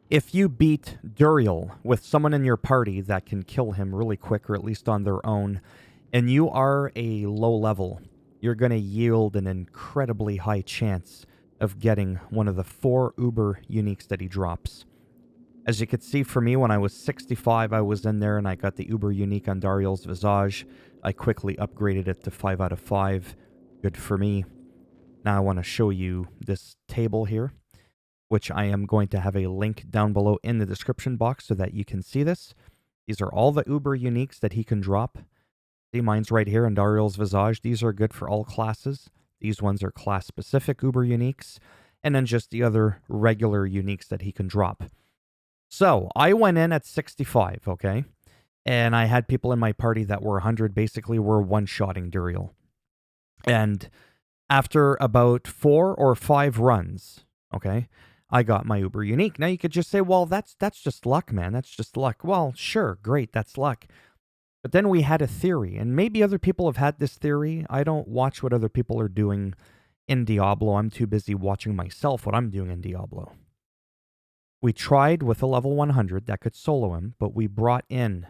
If you beat Duriel with someone in your party that can kill him really quick, or at least on their own, and you are a low level, you're going to yield an incredibly high chance of getting one of the 4 Uber uniques that he drops. As you could see for me, when I was 65, I was in there and I got the Uber unique on Duriel's Visage. I quickly upgraded it to 5 out of 5. Good for me. Now I want to show you this table here, which I am going to have a link down below in the description box so that you can see this. These are all the Uber uniques that he can drop. See, mine's right here in Duriel's Visage. These are good for all classes. These ones are class-specific Uber uniques, and then just the other regular uniques that he can drop. So, I went in at 65, okay? And I had people in my party that were 100, basically were one-shotting Duriel. And after about 4 or 5 runs, okay, I got my Uber unique. Now you could just say, well, that's just luck, man. That's just luck. Well, sure, great, that's luck. But then we had a theory, and maybe other people have had this theory. I don't watch what other people are doing in Diablo. I'm too busy watching myself what I'm doing in Diablo. We tried with a level 100 that could solo him, but we brought in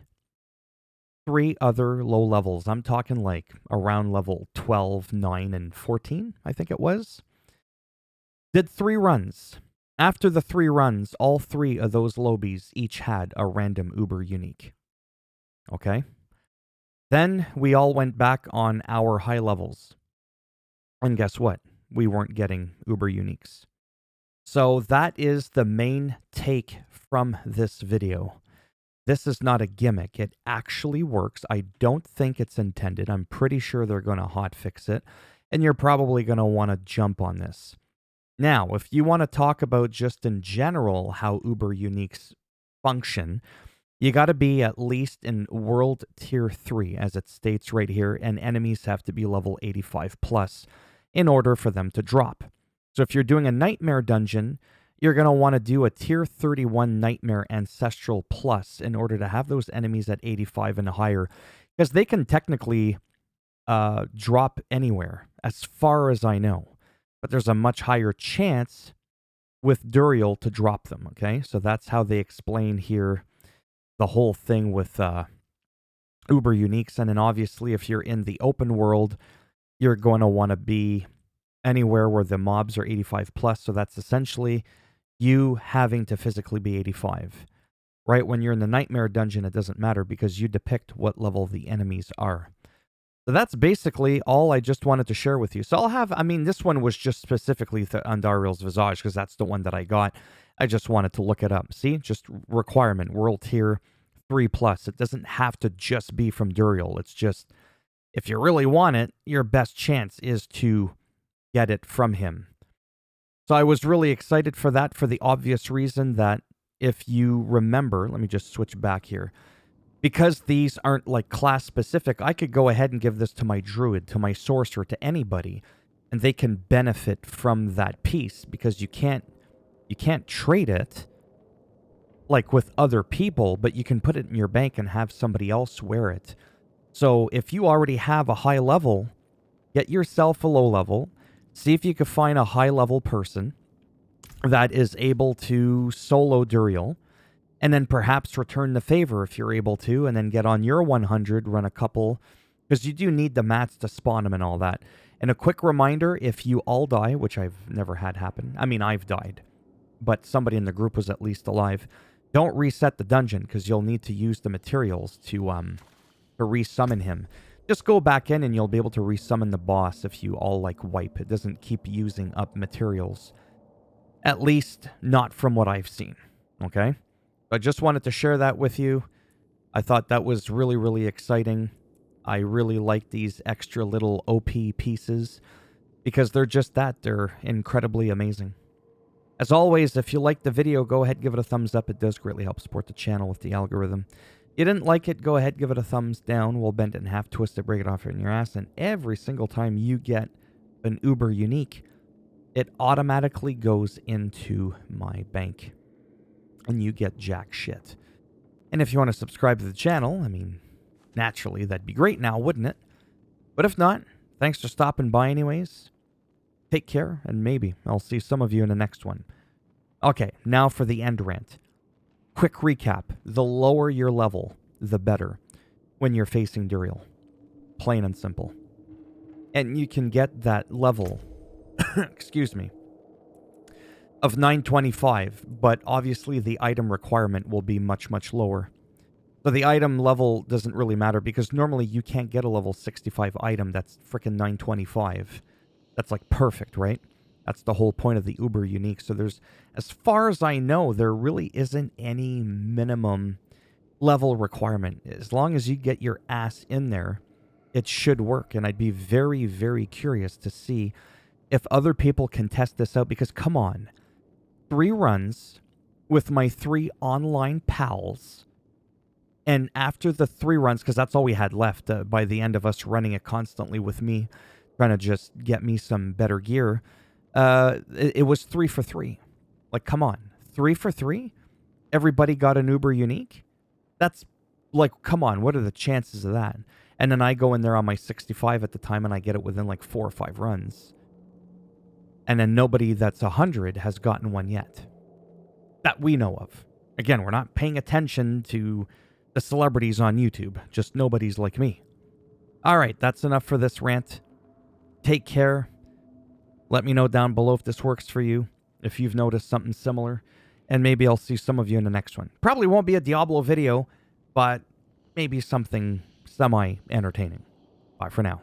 3 other low levels. I'm talking like around level 12, 9, and 14, I think it was. Did 3 runs. After the 3 runs, all 3 of those lobies each had a random Uber unique. Okay? Then we all went back on our high levels. And guess what? We weren't getting Uber uniques. So that is the main take from this video. This is not a gimmick. It actually works. I don't think it's intended. I'm pretty sure they're going to hotfix it. And you're probably going to want to jump on this. Now, if you want to talk about just in general how Uber uniques function, you got to be at least in World Tier 3, as it states right here, and enemies have to be level 85 plus in order for them to drop. So if you're doing a Nightmare dungeon, you're going to want to do a Tier 31 Nightmare Ancestral Plus in order to have those enemies at 85 and higher, because they can technically drop anywhere, as far as I know. But there's a much higher chance with Duriel to drop them, okay? So that's how they explain here the whole thing with Uber uniques. And then obviously if you're in the open world, you're going to want to be anywhere where the mobs are 85 plus. So that's essentially you having to physically be 85. Right? When you're in the Nightmare dungeon, it doesn't matter because you depict what level the enemies are. So that's basically all I just wanted to share with you. So I'll have, I mean, this one was just specifically on Duriel's Visage because that's the one that I got. I just wanted to look it up. See, just requirement, World Tier 3 plus. It doesn't have to just be from Duriel. It's just, if you really want it, your best chance is to get it from him. So I was really excited for that for the obvious reason that if you remember, let me just switch back here. Because these aren't like class specific, I could go ahead and give this to my druid, to my sorcerer, to anybody, and they can benefit from that piece because you can't trade it like with other people, but you can put it in your bank and have somebody else wear it. So if you already have a high level, get yourself a low level. See if you can find a high level person that is able to solo Duriel, and then perhaps return the favor if you're able to, and then get on your 100, run a couple, because you do need the mats to spawn them and all that. And a quick reminder, if you all die, which I've never had happen, I mean, I've died, but somebody in the group was at least alive, don't reset the dungeon, because you'll need to use the materials to resummon him. Just go back in and you'll be able to resummon the boss if you all, like, wipe. It doesn't keep using up materials. At least, not from what I've seen. Okay? I just wanted to share that with you. I thought that was really, really exciting. I really like these extra little OP pieces because they're just that. They're incredibly amazing. As always, if you liked the video, go ahead and give it a thumbs up. It does greatly help support the channel with the algorithm. You didn't like it, go ahead, give it a thumbs down. We'll bend it in half, twist it, break it off in your ass. And every single time you get an Uber unique, it automatically goes into my bank. And you get jack shit. And if you want to subscribe to the channel, I mean, naturally, that'd be great now, wouldn't it? But if not, thanks for stopping by anyways. Take care, and maybe I'll see some of you in the next one. Okay, now for the end rant. quick recap. The lower your level, the better when you're facing Duriel. Plain and simple. And you can get that level, excuse me, of 925, but obviously the item requirement will be much, much lower. So the item level doesn't really matter because normally you can't get a level 65 item that's freaking 925. That's like perfect, right? That's the whole point of the Uber Unique. So there's, as far as I know, there really isn't any minimum level requirement. As long as you get your ass in there, it should work. And I'd be very, very curious to see if other people can test this out because, come on, 3 runs with my 3 online pals. And after the 3 runs, because that's all we had left by the end of us running it constantly with me, trying to just get me some better gear, it was 3 for 3. Like, come on. 3 for 3? Everybody got an Uber Unique? That's, like, come on. What are the chances of that? And then I go in there on my 65 at the time, and I get it within, like, 4 or 5 runs. And then nobody that's 100 has gotten one yet. That we know of. Again, we're not paying attention to the celebrities on YouTube. Just nobody's like me. All right, that's enough for this rant. Take care. Let me know down below if this works for you, if you've noticed something similar, and maybe I'll see some of you in the next one. Probably won't be a Diablo video, but maybe something semi-entertaining. Bye for now.